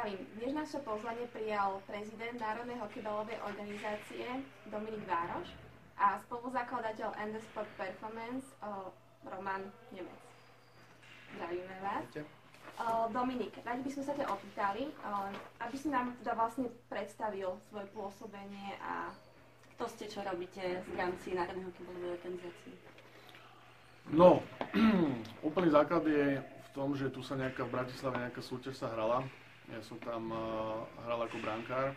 Zdravím. Dnes naše pozvanie prijal prezident Národnej hokejbalovej organizácie Dominik Vároš a spoluzakladateľ And The Sport Performance Roman Nemec. Zdravíme vás. Dominik, radi by sme sa ťa opýtali, aby si nám teda vlastne predstavil svoje pôsobenie a kto ste, čo robíte v rámci Národnej hokejbalovej organizácie. No, úplný základ je v tom, že tu sa v Bratislave nejaká súťaž sa hrala. Ja som tam hral ako brankár,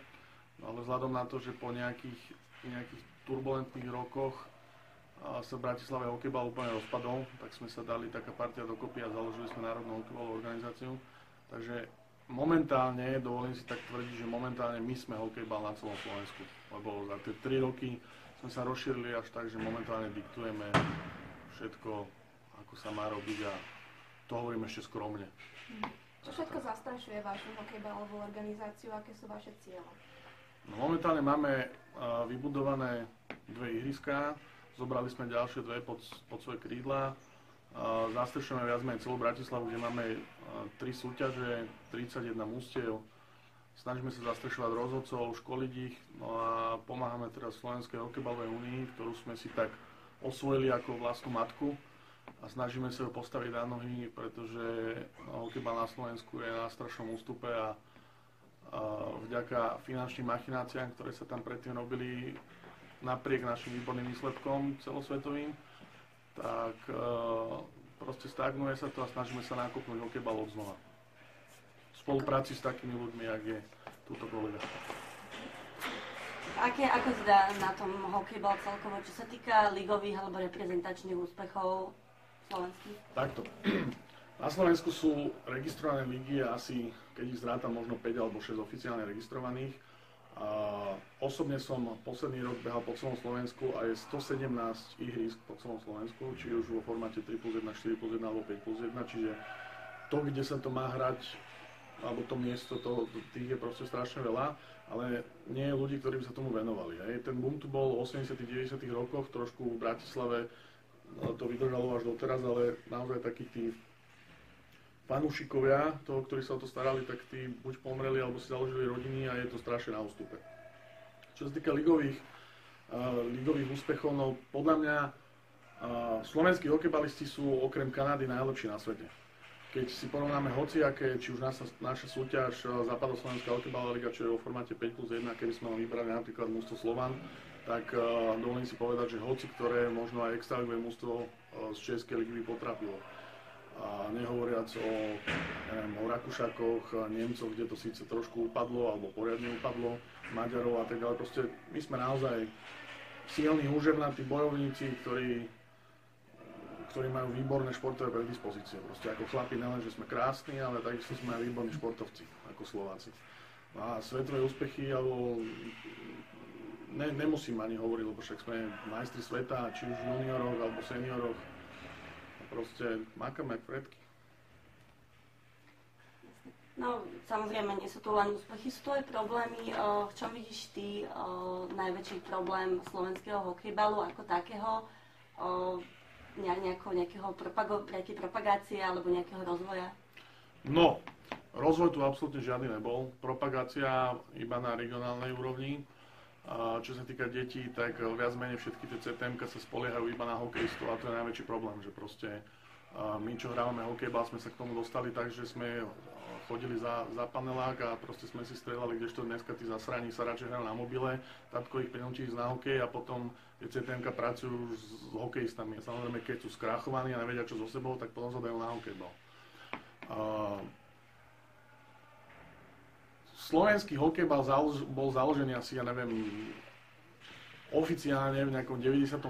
ale vzhľadom na to, že po nejakých turbulentných rokoch sa v Bratislave hokejbal úplne rozpadol, tak sme sa dali taká partia dokopy a založili sme Národnú hokejbalovú organizáciu. Takže momentálne, dovolím si tak tvrdiť, že momentálne my sme hokejbal na celom Slovensku, lebo za tie 3 roky sme sa rozšírili až tak, že momentálne diktujeme všetko, ako sa má robiť, a to hovorím ešte skromne. Čo všetko zastrašuje vašu hokejbalovú organizáciu? Aké sú vaše ciele? No, momentálne máme vybudované 2 ihriská, zobrali sme ďalšie 2 pod svoje krídla. Zastrešujeme viac menej celú Bratislavu, kde máme 3 súťaže, 31 mužstiev. Snažíme sa zastrešovať rozhodcov, školiť ich, no a pomáhame teraz Slovenskej hokejbalovej únii, ktorú sme si tak osvojili ako vlastnú matku a snažíme sa ju postaviť na nohy, pretože hokejbal na Slovensku je na strašnom ústupe a vďaka finančným machináciám, ktoré sa tam predtým robili napriek našim výborným výsledkom celosvetovým, tak proste stagnuje sa to a snažíme sa nakopnúť hokejbal od znova. V spolupráci s takými ľuďmi, jak je túto kolega. Ako zdá na tom hokejbal celkovo, čo sa týka ligových alebo reprezentačných úspechov slovenských? Takto. Na Slovensku sú registrované ligy asi, keď ich zrátam, možno 5 alebo 6 oficiálne registrovaných. Osobne som posledný rok behal po celom Slovensku a je 117 ihrisk po celom Slovensku, či už vo formáte 3+1, 4+1 alebo 5+1, čiže to, kde sa to má hrať, alebo to miesto, tých je proste strašne veľa, ale nie je ľudí, ktorí by sa tomu venovali. Hej. Ten boom tu bol v 80 90 rokoch, trošku v Bratislave to vydržalo až doteraz, ale naozaj takí tí fanúšikovia toho, ktorí sa o to starali, tak tí buď pomreli, alebo si založili rodiny a je to strašne na ústupe. Čo sa týka ligových úspechov, no podľa mňa slovenskí hokejbalisti sú okrem Kanady najlepší na svete. Keď si porovnáme hociaké, či už naša súťaž Západoslovenská hokejbalová liga, čo je vo formáte 5+1, keby sme ho vybrali napríklad mužstvo Slovan, tak dovolím si povedať, že hoci ktoré možno aj extraligové mužstvo z Českej ligy by potrapilo. A nehovoriac o Rakúšakoch, Nemcoch, kde to síce trošku upadlo, alebo poriadne upadlo, Maďarov a tak ďalej. Proste my sme naozaj silní, úžernatí bojovníci, ktorí majú výborné športové predispozície. Proste ako chlapi, nelen, že sme krásni, ale takisto sme aj výborní športovci, ako Slováci. A svetové úspechy, alebo nemusím ani hovoriť, lebo však sme majstri sveta, či už v junioroch, alebo senioroch. Proste makáme jak predky. No, samozrejme, nie sú to len úspechy, sú to aj problémy. V čom vidíš ty najväčší problém slovenského hokejbalu ako takého? Nejakej propagácie alebo nejakého rozvoja? No, rozvoj tu absolútne žiadny nebol. Propagácia iba na regionálnej úrovni. Čo sa týka detí, tak viac menej všetky tie CTM-ka sa spoliehajú iba na hokejistov a to je najväčší problém, že proste my, čo hrávame hokejbal, sme sa k tomu dostali tak, že sme chodili za panelák a proste sme si strieľali, kdežto dneska tí zasraní sa radšej hrajú na mobile, tatko ich prinúti ísť na hokej a potom tie CTM-ka pracujú s hokejistami. Samozrejme, keď sú skrachovaní a nevedia čo so sebou, tak potom sa dajú na hokejbal. Slovenský hokejbal bol založený asi, ja neviem, oficiálne v nejakom 95.,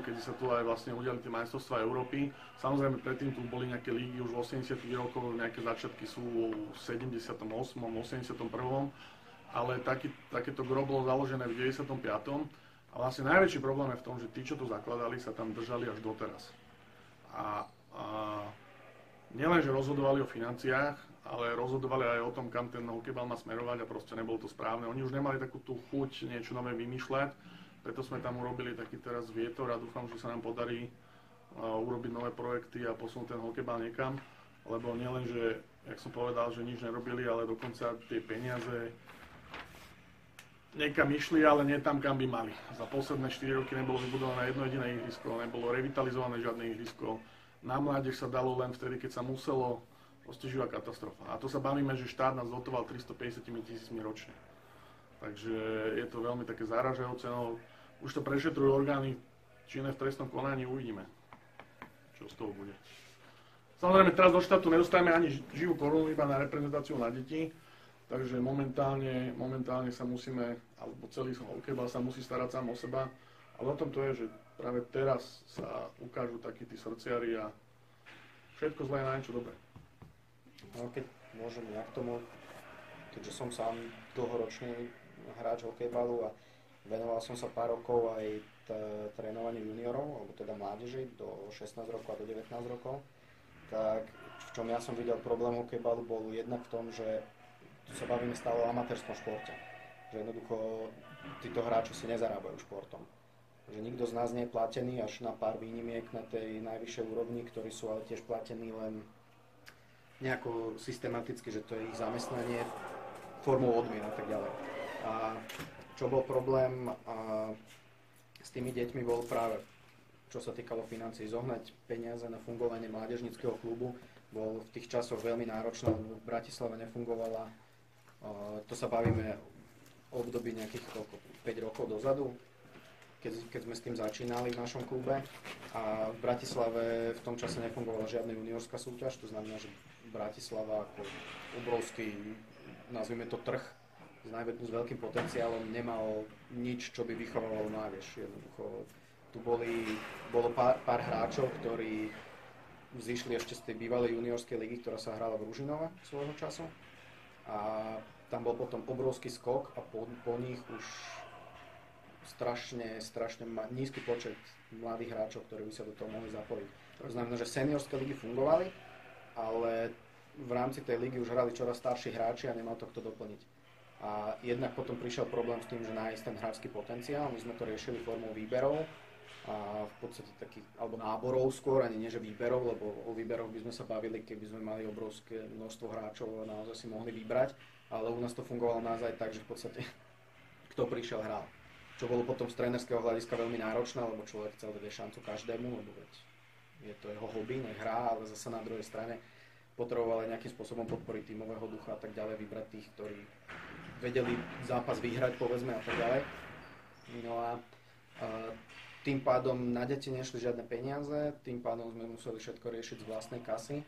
kedy sa tu aj vlastne udiali tie majstrovstvá Európy. Samozrejme, predtým tu boli nejaké lígy už v 80. rokoch, nejaké začiatky sú v 78., 81., ale takéto gro bolo založené v 95. A vlastne najväčší problém je v tom, že tí, čo to zakladali, sa tam držali až doteraz. A nielen, že rozhodovali o financiách, ale rozhodovali aj o tom, kam ten hokejbal má smerovať a proste nebolo to správne. Oni už nemali takú tú chuť niečo nové vymýšľať, preto sme tam urobili taký teraz vietor a dúfam, že sa nám podarí urobiť nové projekty a posunúť ten hokejbal niekam, lebo nielen, že jak som povedal, že nič nerobili, ale dokonca tie peniaze niekam išli, ale nie tam, kam by mali. Za posledné 4 roky nebolo vybudované jedno jediné ihrisko, nebolo revitalizované žiadne ihrisko. Na mládež sa dalo len vtedy, keď sa muselo, proste živá katastrofa. A to sa bavíme, že štát nás dotoval 350 000 ročne. Takže je to veľmi také záražajúce. No, už to prešetrujú orgány činné v trestnom konaní, uvidíme, čo z toho bude. Samozrejme, teraz do štátu nedostajeme ani živú korunu, iba na reprezentáciu na deti. Takže momentálne sa musíme, alebo celý hokejbal sa musí starať sám o seba. Ale o tom to je, že práve teraz sa ukážu takí tí srdciari a všetko zlé na niečo dobré. No, keď môžem ja k tomu, keďže som sám dlhoročný hráč hokejbalu a venoval som sa pár rokov aj trénovaniu juniorov, alebo teda mládeži do 16 rokov a do 19 rokov, tak v čom ja som videl problém hokejbalu bol jednak v tom, že tu sa bavíme stále o amatérskom športe. Že jednoducho títo hráči si nezarábajú športom. Že nikto z nás nie je platený až na pár výnimiek na tej najvyššej úrovni, ktorí sú ale tiež platení len nejako systematicky, že to je ich zamestnanie formou odmien a tak ďalej. A čo bol problém s tými deťmi bol práve, čo sa týkalo financií, zohnať peniaze na fungovanie mládežníckeho klubu bol v tých časoch veľmi náročné, lebo v Bratislave nefungovala. To sa bavíme o období nejakých 5 rokov dozadu, keď sme s tým začínali v našom klube. A v Bratislave v tom čase nefungovala žiadna juniorská súťaž, to znamená, že Bratislava ako obrovský, nazvime to trh, s veľkým potenciálom nemal nič, čo by vychovávalo mládež. Jednoducho tu bolo pár hráčov, ktorí zišli ešte z tej bývalej juniorskej ligy, ktorá sa hrala v Ružinove svojho času. A tam bol potom obrovský skok a po nich už strašne nízky počet mladých hráčov, ktorí by sa do toho mohli zapojiť. To znamená, že seniorské ligy fungovali, ale v rámci tej ligy už hrali čoraz starší hráči a nemal to kto doplniť. A jednak potom prišiel problém s tým, že nájsť ten hráčsky potenciál. My sme to riešili formou výberov a v podstate takých, alebo náborov skôr, ani nie že výberov, lebo o výberoch by sme sa bavili, keby sme mali obrovské množstvo hráčov a naozaj si mohli vybrať, ale u nás to fungovalo naozaj tak, že v podstate kto prišiel hral. Čo bolo potom z trénerského hľadiska veľmi náročné, lebo človek chcel dať šancu každému, lebo veď je to jeho hobby, nech hrá, ale zase na druhej strane potreboval aj nejakým spôsobom podporiť tímového ducha a tak ďalej, vybrať tých, ktorí vedeli zápas vyhrať, povedzme, a tak ďalej. No a tým pádom na deti nešli žiadne peniaze, tým pádom sme museli všetko riešiť z vlastnej kasy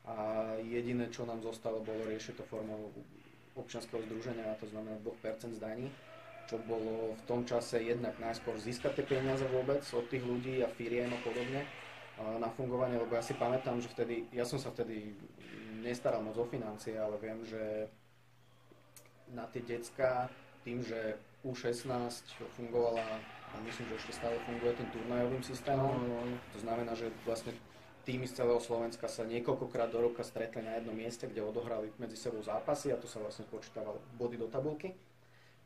a jediné, čo nám zostalo, bolo riešiť to formou občianskeho združenia, a to znamená 2% z daní, čo bolo v tom čase jednak najskôr získať tie peniaze vôbec od tých ľudí a firiem a podobne na fungovanie, lebo ja si pamätám, že ja som sa vtedy nestaral moc o financie, ale viem, že na tie decká, tým, že U16 fungovala, a myslím, že ešte stále funguje ten turnajovým systémom, to znamená, že vlastne týmy z celého Slovenska sa niekoľkokrát do roka stretli na jednom mieste, kde odohrali medzi sebou zápasy a to sa vlastne spočítavalo body do tabuľky.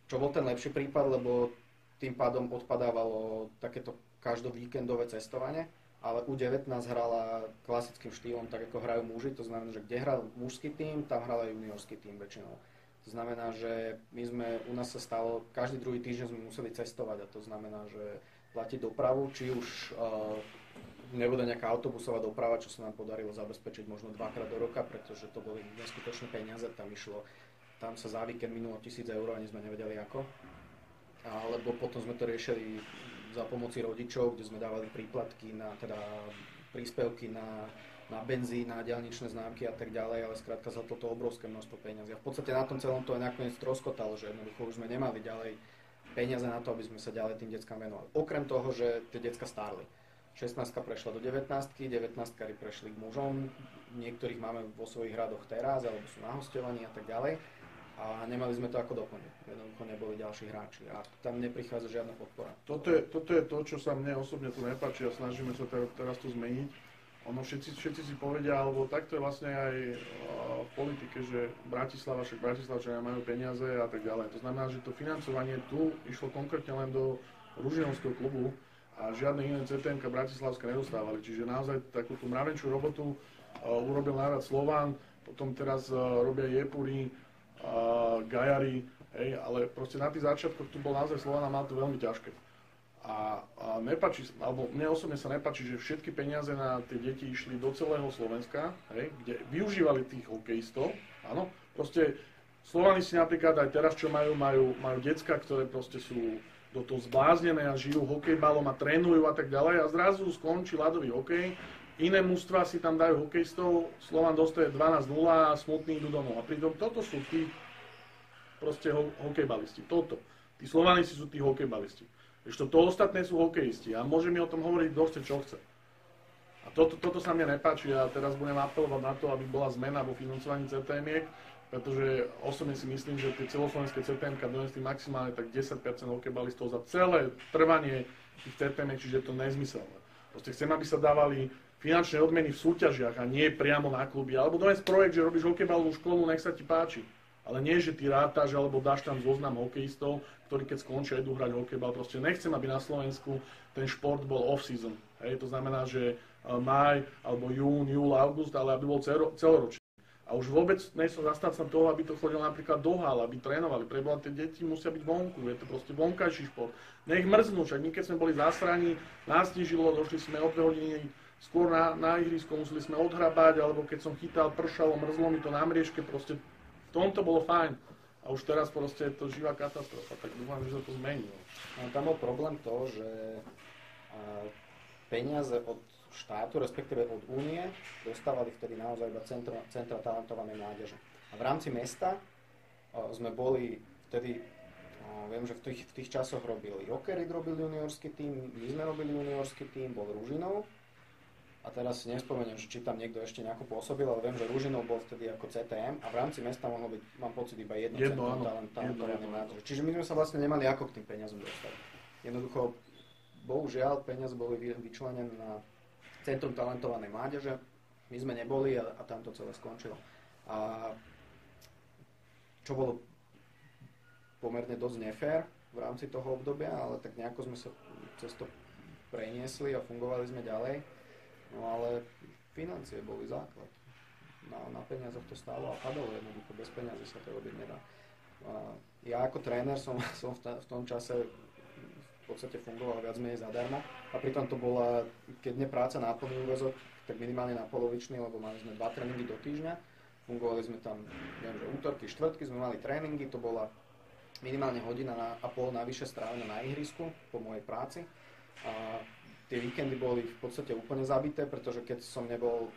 Čo bol ten lepší prípad, lebo tým pádom odpadávalo takéto každovíkendové cestovanie, ale U19 hrala klasickým štýlom, tak ako hrajú muži, to znamená, že kde hral mužský tím, tam hral aj juniorský tím väčšinou. To znamená, že u nás sa stalo, každý druhý týždeň sme museli cestovať a to znamená, že platiť dopravu, či už nebude nejaká autobusová doprava, čo sa nám podarilo zabezpečiť možno 2-krát do roka, pretože to boli neskutočné peniaze, tam sa za víkend minulo 1000 eur, ani sme nevedeli ako. Alebo potom sme to riešili za pomoci rodičov, kde sme dávali príplatky teda príspevky na benzín, na diaľničné známky a tak ďalej, ale skrátka za toto obrovské množstvo peniazí. A v podstate na tom celom to nakoniec troskotalo, že jednoducho už sme nemali ďalej peniaze na to, aby sme sa ďalej tým deckám venovali. Okrem toho, že tie decká stárli. 16 prešla do 19, 19 prešli k mužom, niektorých máme vo svojich radoch teraz, alebo sú na hosťovaní a tak ďalej. A nemali sme to ako doplniť. Jednoducho neboli ďalší hráči a tam neprichádza žiadna podpora. Toto je to, čo sa mne osobne tu nepáči a snažíme sa teraz to zmeniť. Všetci si povedia, alebo takto je vlastne aj v politike, že Bratislavčania majú peniaze a tak ďalej. To znamená, že to financovanie tu išlo konkrétne len do Ružinovského klubu a žiadne iné CTM-ka bratislavské nedostávali. Čiže naozaj takú tú mravenčú robotu urobil nárad Slován. potom teraz robia Jepuri, Gajari, hej, ale proste na tých začiatkoch tu bol naozaj Slovana mal to veľmi ťažké. A nepáči, alebo mne osobne sa nepáči, že všetky peniaze na tie deti išli do celého Slovenska, hej, kde využívali tých hokejistov, áno, proste Slovani si napríklad aj teraz, čo majú decka, ktoré proste sú do toho zbláznené a žijú hokejbalom a trénujú a tak ďalej a zrazu skončí ľadový hokej, iné mužstvá si tam dajú hokejistov, Slovan dostaje 12-0 a smutní idú domov. A pritom toto sú tí proste hokejbalisti, toto. Tí Slovanici sú tí hokejbalisti. Ešte to ostatné sú hokejisti a môže mi o tom hovoriť, kto chce, čo chce. A toto sa mne nepáči a teraz budem apelovať na to, aby bola zmena vo financovaní CTM-iek, pretože osobne si myslím, že tie celoslovenské CTM-ka donesli maximálne tak 10% hokejbalistov za celé trvanie tých CTM-iek, čiže je to nezmyselné. Proste chcem, aby sa dávali finančné odmeny v súťažiach a nie priamo na kluby. Alebo dones projekt, že robíš hokejbalovú školu, nech sa ti páči. Ale nie, že ty rátaš alebo dáš tam zoznam hokejistov, ktorí keď skončia, idú hrať hokejbal. Proste nechcem, aby na Slovensku ten šport bol off-season. Hej, to znamená, že máj alebo jún, júl, august, ale aby bol celoročný. A už vôbec nechcem zastať sa toho, aby to chodilo napríklad do hál, aby trénovali. Preboha, tie deti musia byť vonku, je to proste vonkajší šport. Nech mrznú, však my keď sme boli zasraní, nás tížilo, došli sme o 2 hodiny skôr na ihrisko, museli sme odhrabať, alebo keď som chytal, pršalo, mrzlo mi to na mriežke, proste v tomto bolo fajn. A už teraz proste je to živá katastrofa, tak dúfam, že sa to zmení. No, tam bol problém to, že peniaze od štátu, respektíve od únie, dostávali vtedy naozaj iba centra talentovanej mládeže. A v rámci mesta sme boli vtedy, viem, že v tých časoch robili Jokerit, robil juniorský tím, my sme robili juniorský tím, bol Ružinov. A teraz si nespomeniem, či tam niekto ešte nejako pôsobil, ale viem, že Ružinov bol vtedy ako CTM a v rámci mesta mohlo byť, mám pocit, iba jedno centrum talentovanej mládeže. Čiže my sme sa vlastne nemali ako k tým peniazom dostať. Jednoducho, bohužiaľ, peniaze boli vyčlenené na Centrum talentovanej mládeže, my sme neboli a tam to celé skončilo. A čo bolo pomerne dosť nefér v rámci toho obdobia, ale tak nejako sme sa cez to preniesli a fungovali sme ďalej. No ale financie boli základ. Na peniazoch to stálo a padalo jednoducho, bez peniazy sa to robiť nedá. Ja ako tréner som v tom čase v podstate fungoval viac menej zadarmo a pritom to bola, keď nie práca na plný úväzok, tak minimálne na polovičný, lebo mali sme 2 tréningy do týždňa, fungovali sme tam, neviem, že útorky, štvrtky sme mali tréningy, to bola minimálne hodina a pol navyše strávená na ihrisku po mojej práci a tie víkendy boli v podstate úplne zabité, pretože keď som nebol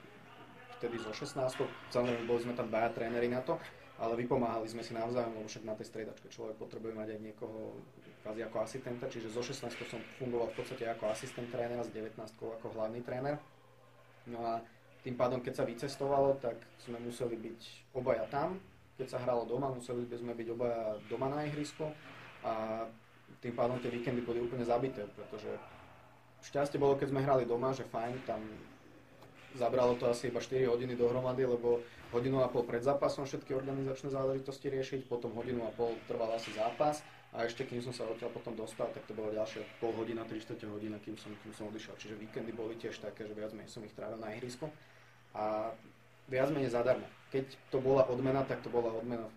vtedy zo 16, samozrejme boli sme tam 2 tréneri na to, ale vypomáhali sme si navzájom, lebo však na tej striedačke človek potrebuje mať aj niekoho kvázi ako asistenta, čiže zo 16 som fungoval v podstate ako asistent trénera, z 19 ako hlavný tréner. No a tým pádom, keď sa vycestovalo, tak sme museli byť obaja tam, keď sa hralo doma, museli sme byť obaja doma na ihrisku a tým pádom tie víkendy boli úplne zabité, pretože šťastie bolo, keď sme hrali doma, že fajn, tam zabralo to asi iba 4 hodiny dohromady, lebo hodinu a pol pred zápasom všetky organizačné záležitosti riešiť, potom hodinu a pol trval asi zápas a ešte kým som sa odtiaľ potom dostal, tak to bolo ďalšie pol hodina, 3/4 hodina, kým som odišiel. Čiže víkendy boli tiež také, že viac menej som ich trávil na ihrisku a viac menej zadarmo. Keď to bola odmena, tak to bola odmena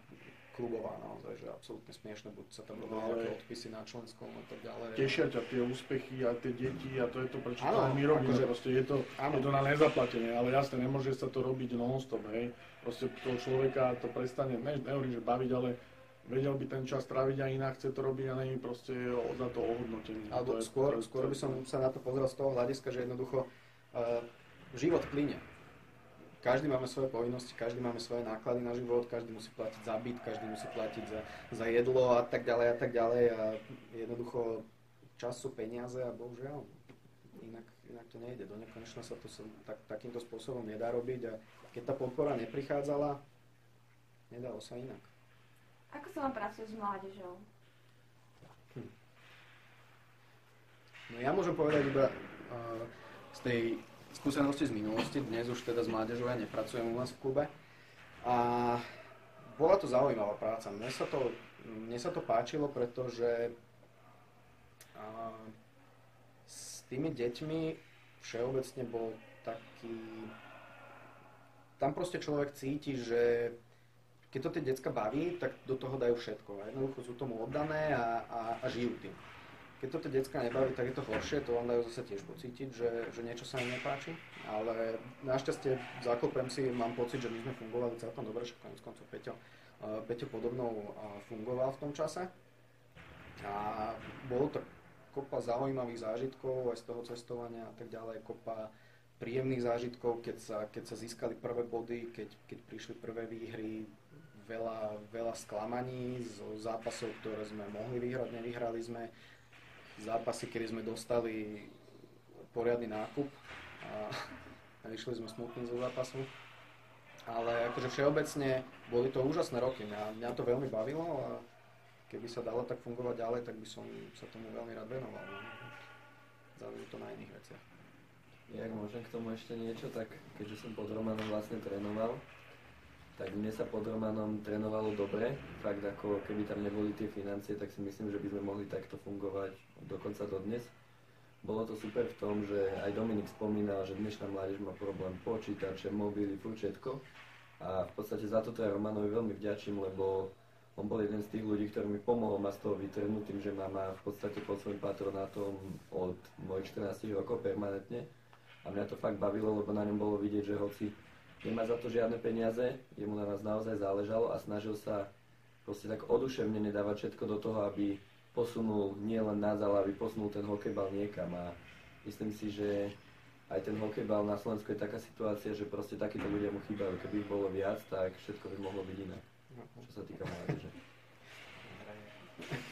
klubová naozaj, že absolútne smiešne, buď sa tam robili nejaké odpisy na členskom a tak ďalej. Tešia ťa tie úspechy a tie deti a to je to, prečo to my robíme, akože, proste je to na nezaplatenie, ale jasne, nemôže sa to robiť non-stop, hej. Proste toho človeka to prestane, nehovorím, že baviť, ale vedel by ten čas tráviť aj inak, chce to robiť a nie proste za to ohodnotenie. Alebo skôr by som sa na to pozrel z toho hľadiska, že jednoducho život plyne. Každý máme svoje povinnosti, každý máme svoje náklady na život, každý musí platiť za byt, každý musí platiť za jedlo a tak ďalej a jednoducho čas sú peniaze a bohužiaľ inak to nejde. Do nekonečna sa to takýmto spôsobom nedá robiť a keď tá podpora neprichádzala, nedalo sa inak. Ako sa vám pracuje s mládežou? No ja môžem povedať iba z tej skúsenosti z minulosti, dnes už teda s mládežou ja nepracujem u nás v klube a bola to zaujímavá práca. Mne sa to páčilo, pretože s tými deťmi všeobecne bol tam proste človek cíti, že keď to tie decka baví, tak do toho dajú všetko. A jednoducho sú tomu oddané a žijú tým. Keď to tie decka nebaví, tak je to horšie, to vám dajú zase tiež pocítiť, že niečo sa im nepáči. Ale našťastie zaklopem si, mám pocit, že my sme fungovali celkom dobre, že koniec koncov Peťo podobnou fungoval v tom čase. A bolo to kopa zaujímavých zážitkov aj z toho cestovania a tak ďalej, kopa príjemných zážitkov, keď sa získali prvé body, keď prišli prvé výhry, veľa sklamaní zo zápasov, ktoré sme mohli vyhrať, nevyhrali sme, zápasy, kedy sme dostali poriadny nákup a išli sme smutní zo zápasu. Ale akože všeobecne boli to úžasné roky, mňa to veľmi bavilo a keby sa dalo tak fungovať ďalej, tak by som sa tomu veľmi rád venoval. Záleží to na iných veciach. Jak môžem k tomu ešte niečo, tak keďže som pod Romanom vlastne trénoval, tak mne sa pod Romanom trénovalo dobre. Fakt ako keby tam neboli tie financie, tak si myslím, že by sme mohli takto fungovať dokonca dodnes. Bolo to super v tom, že aj Dominik spomínal, že dnešná mládež má problém počítače, mobily, furt všetko. A v podstate za toto ja Romanovi veľmi vďačím, lebo on bol jeden z tých ľudí, ktorý mi pomohol ma z toho vytrhnúť tým, že ma má v podstate pod svojím patronátom od mojich 14 rokov permanentne. A mňa to fakt bavilo, lebo na ňom bolo vidieť, že hoci nemá za to žiadne peniaze, jemu na nás naozaj záležalo a snažil sa proste tak oduševnene dávať všetko do toho, aby posunul nielen nás, ale aby posunul ten hokejbal niekam. A myslím si, že aj ten hokejbal na Slovensku je taká situácia, že proste takíto ľudia mu chýbajú. Keby ich bolo viac, tak všetko by mohlo byť inak, čo sa týka mládeže.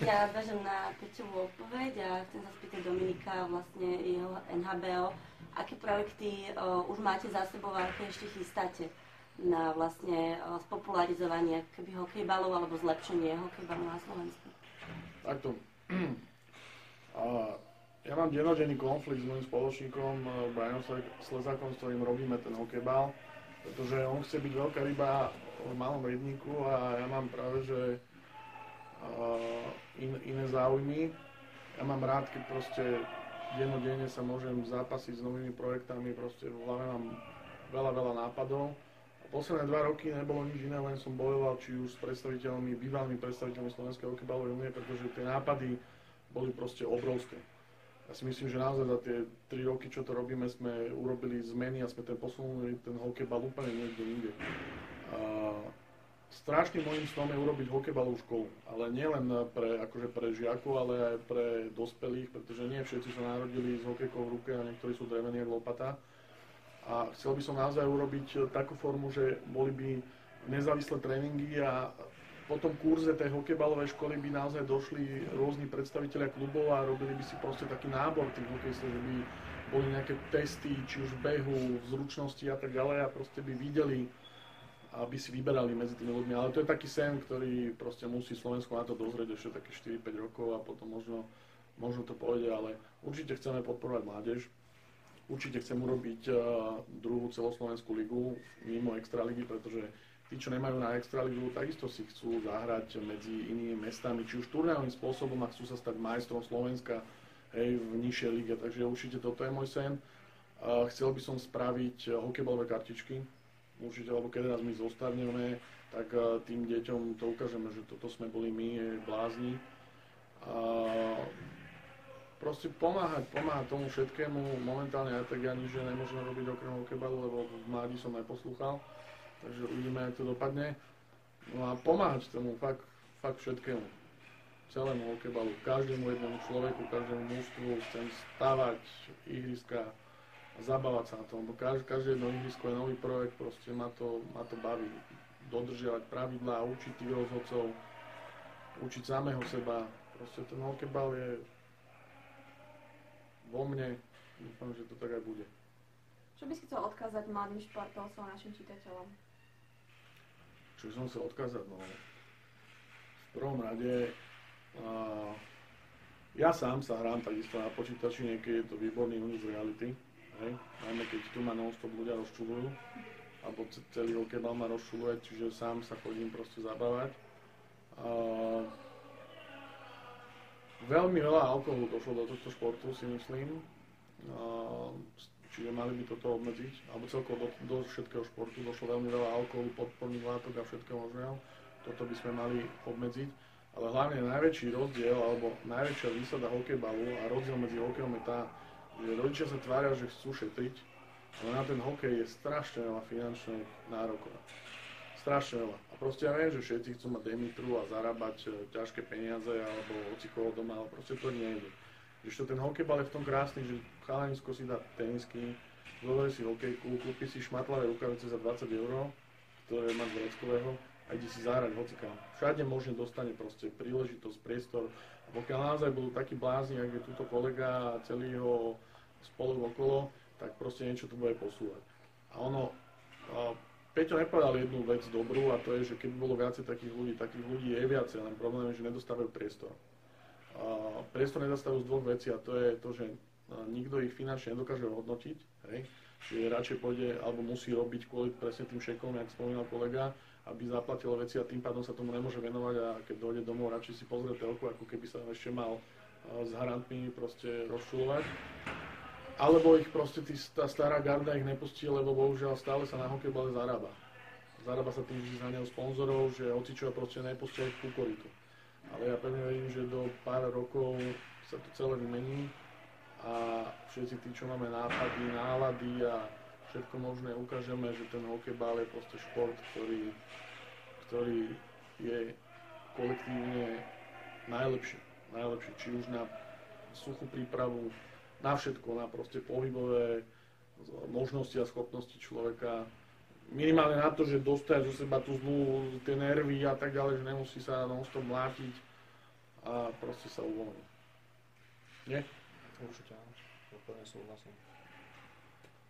Ja nadväžem na Peťovú odpoveď a chcem sa spýtať Dominika, vlastne jeho NHBO. Aké projekty už máte za sebou a aké ešte chystáte na vlastne spopularizovanie keby hokejbalov alebo zlepšenie hokejbalov na Slovensku? Takto. Ja mám dennodenný konflikt s môjim spoločníkom Brianom Slezákom, s ktorým robíme ten hokejbal, pretože on chce byť veľká ryba v malom rybníku a ja mám práve, že iné záujmy. Ja mám rád, keď proste dennodenne sa môžem zápasiť s novými projektami, proste v hlave mám veľa nápadov. A posledné 2 roky nebolo nič iné, len som bojoval či už s predstaviteľmi, bývalými predstaviteľmi Slovenskej hokejbalovej únie, pretože tie nápady boli proste obrovské. Ja si myslím, že naozaj za tie 3 roky, čo to robíme, sme urobili zmeny a sme posunuli ten hokejbal úplne niekde inde. Strašným mojím snom je urobiť hokejbalovú školu, ale nielen pre žiakov, ale aj pre dospelých, pretože nie všetci sa narodili s hokejkou v ruke a niektorí sú drevení ako lopata. A chcel by som naozaj urobiť takú formu, že boli by nezávislé tréningy a po tom kurze tej hokejbalovej školy by naozaj došli rôzni predstavitelia klubov a robili by si proste taký nábor tých hokejistov, že by boli nejaké testy, či už behu, zručnosti a tak ďalej a proste by videli, aby si vyberali medzi tými ľuďmi. Ale to je taký sen, ktorý proste musí Slovensko na to dozrieť ešte také 4-5 rokov a potom možno to pôjde, ale určite chceme podporovať mládež. Určite chcem urobiť druhú celoslovenskú ligu mimo extraligy, pretože tí, čo nemajú na extraligu, takisto si chcú zahrať medzi inými mestami, či už turnajovým spôsobom a chcú sa stať majstrom Slovenska v nižšej lige. Takže určite toto je môj sen. Chcel by som spraviť hokejbalové kartičky. Určite, lebo keď raz my zostarneme, tak tým deťom to ukážeme, že toto sme boli my, blázni. A proste pomáhať tomu všetkému. Momentálne aj tak ja nič nemôžem robiť okrem hokejbalu, lebo v mladí som neposlúchal. Takže uvidíme, ako to dopadne. No a pomáhať tomu fakt všetkému. Celému hokejbalu, každému jednému človeku, každému mužstvu. Chcem stavať ihriska, zabávať sa na tom, lebo každé jedno ihrisko je nový projekt, proste ma to baví. Dodržiavať pravidlá, učiť tých rozhodcov, učiť samého seba. Proste ten hokejbal je vo mne, dúfam, že to tak aj bude. Čo by si chcel odkázať mladým športovcom a našim čitateľom? Čo som chcel odkázať? No, v prvom rade ja sám sa hrám takisto na počítači, niekedy je to výborný unik z reality. Hej. Najmä keď tu ma non-stop ľudia rozčulujú, alebo celý hokejbal ma rozčuluje, čiže sám sa chodím proste zabávať. Veľmi veľa alkoholu došlo do tohto športu, si myslím. Či čiže mali by toto obmedziť, alebo celkovo do všetkého športu došlo veľmi veľa alkoholu, podporných látok a všetkého možného, toto by sme mali obmedziť, ale hlavne najväčší rozdiel, alebo najväčšia výsada hokejbalu a rozdiel medzi hokejom je tá, že rodičia sa tvária, že chcú šetriť, ale na ten hokej je strašne veľa finančných nárokov. Strašne veľa. A proste ja viem, že všetci chcú mať Demitru a zarábať ťažké peniaze alebo hocikoho doma, ale proste to nie ide. Ešte ten hokejbal je v tom krásny, že chalanisko si dá tenisky, zoberie si hokejku, kúpi si šmatlavé rukavice za 20 €, ktoré má z vreckového a ide si zahrať hocikam. Všade možne dostane proste príležitosť, priestor. A pokiaľ naozaj budú takí blázni, ako je túto kolega a celý jeho spolu okolo, tak proste niečo tu bude posúvať. A ono, Peťo nepovedal jednu vec dobrú a to je, že keby bolo viacej takých ľudí je viacej, len problém je, že nedostávajú priestor. Priestor nedostávajú z dvoch vecí a to je to, že nikto ich finančne nedokáže hodnotiť, hej? Čiže radšej pôjde alebo musí robiť kvôli presne tým šekom, jak spomínal kolega, aby zaplatil veci a tým pádom sa tomu nemôže venovať a keď dojde domov, radšej si pozrie telku, ako keby sa ešte mal s harantmi proste rozčulovať. Alebo ich proste tá stará garda ich nepustí, lebo bohužiaľ stále sa na hokejbale zarába. Zarába sa tým, že zháňajú sponzorov, že hocičo nepustia aj v kukoritu. Ale ja pevne verím, že do pár rokov sa to celé vymení a všetci tí, čo máme nápady, nálady a všetko možné ukážeme, že ten hokejbal je proste šport, ktorý je kolektívne najlepší. Či už na suchú prípravu, na všetko, na proste pohybové možnosti a schopnosti človeka. Minimálne na to, že dostať zo seba tú zlú, tie nervy a tak ďalej, že nemusí sa non-stop mlátiť a proste sa uvoľniť. Nie? Určite áno, úplne súhlasím.